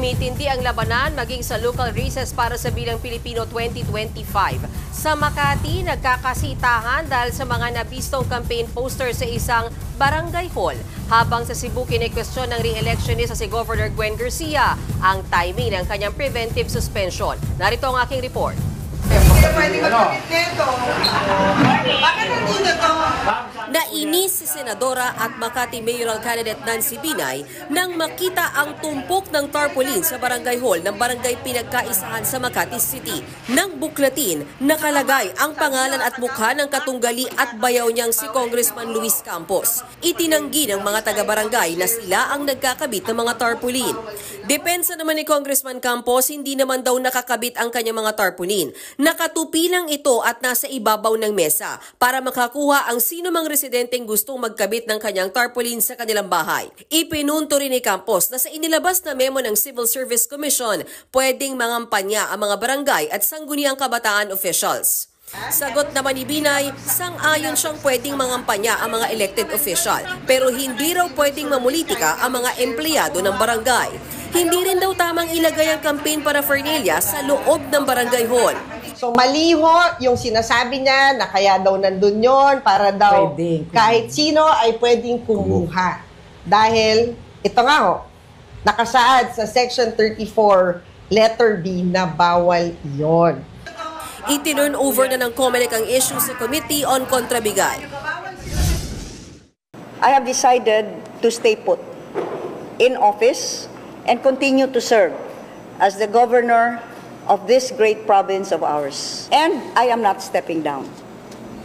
Tumitindi ang labanan maging sa local races para sa Bilang Pilipino 2025. Sa Makati, nagkakasitahan dahil sa mga nabistong campaign poster sa isang barangay hall. Habang sa Cebu, kinikwestiyon ng re-electionist si Governor Gwen Garcia ang timing ng kanyang preventive suspension. Narito ang aking report. Nainis si Senadora at Makati Mayoral candidate Nancy Binay nang makita ang tumpok ng tarpaulin sa barangay hall ng barangay pinagkaisahan sa Makati City. Nang buklatin, nakalagay ang pangalan at mukha ng katunggali at bayaw niyang si Congressman Luis Campos. Itinanggi ng mga taga-barangay na sila ang nagkakabit ng mga tarpaulin. Depensa naman ni Congressman Campos, hindi naman daw nakakabit ang kanyang mga tarpaulin. Nakatupi lang ito at nasa ibabaw ng mesa para makakuha ang sino mang residenteng gustong magkabit ng kanyang tarpaulin sa kanilang bahay. Ipinunto rin ni Campos na sa inilabas na memo ng Civil Service Commission, pwedeng mangampanya ang mga barangay at sangguniang kabataan officials. Sagot naman ni Binay, sang-ayon siyang pwedeng mangampanya ang mga elected official, pero hindi raw pwedeng mamulitika ang mga empleyado ng barangay. Hindi rin daw tamang ilagay ang campaign paraphernalia sa loob ng barangay hall. So mali ho yung sinasabi niya na kaya daw nandun yon para daw kahit sino ay pwedeng kumuha. Dahil ito nga ho, nakasaad sa Section 34 letter B na bawal yon. Itinurn over na ng COMELEC ang issue sa Committee on Kontrabigay. I have decided to stay put in office and continue to serve as the governor of this great province of ours. And I am not stepping down.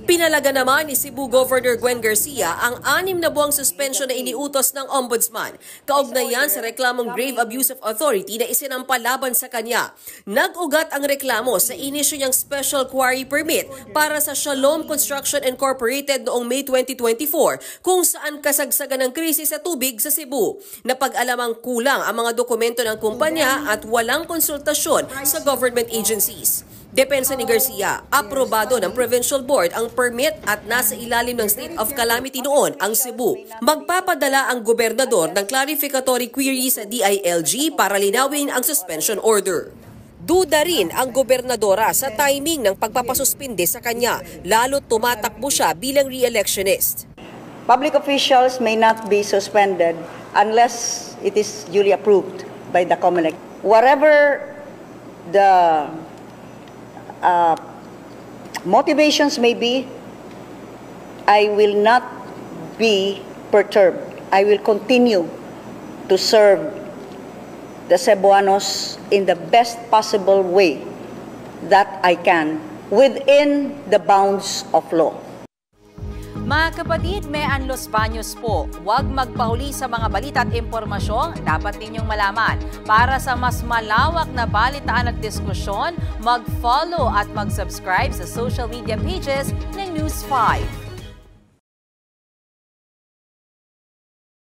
Pinalaga naman ni Cebu Governor Gwen Garcia ang 6 na buwang suspension na iniutos ng Ombudsman. Kaugnayan sa reklamong grave abuse of authority na isinampa laban sa kanya. Nag-ugat ang reklamo sa inisyu niyang special quarry permit para sa Shalom Construction Incorporated noong May 2024 kung saan kasagsagan ng krisis sa tubig sa Cebu. Napag-alamang kulang ang mga dokumento ng kumpanya at walang konsultasyon sa government agencies. Depensa ni Garcia, aprobado ng Provincial Board ang permit at nasa ilalim ng state of calamity noon ang Cebu. Magpapadala ang gobernador ng clarificatory query sa DILG para linawin ang suspension order. Duda rin ang gobernadora sa timing ng pagpapasuspinde sa kanya, lalo't tumatakbo siya bilang re-electionist. Public officials may not be suspended unless it is duly approved by the COMELEC. Whatever the motivations may be, I will not be perturbed. I will continue to serve the Cebuanos in the best possible way that I can within the bounds of law. Mga kapatid, Mean Los Baños po. Huwag magpahuli sa mga balita at impormasyong dapat ninyong malaman. Para sa mas malawak na balitaan at diskusyon, mag-follow at mag-subscribe sa social media pages ng News 5.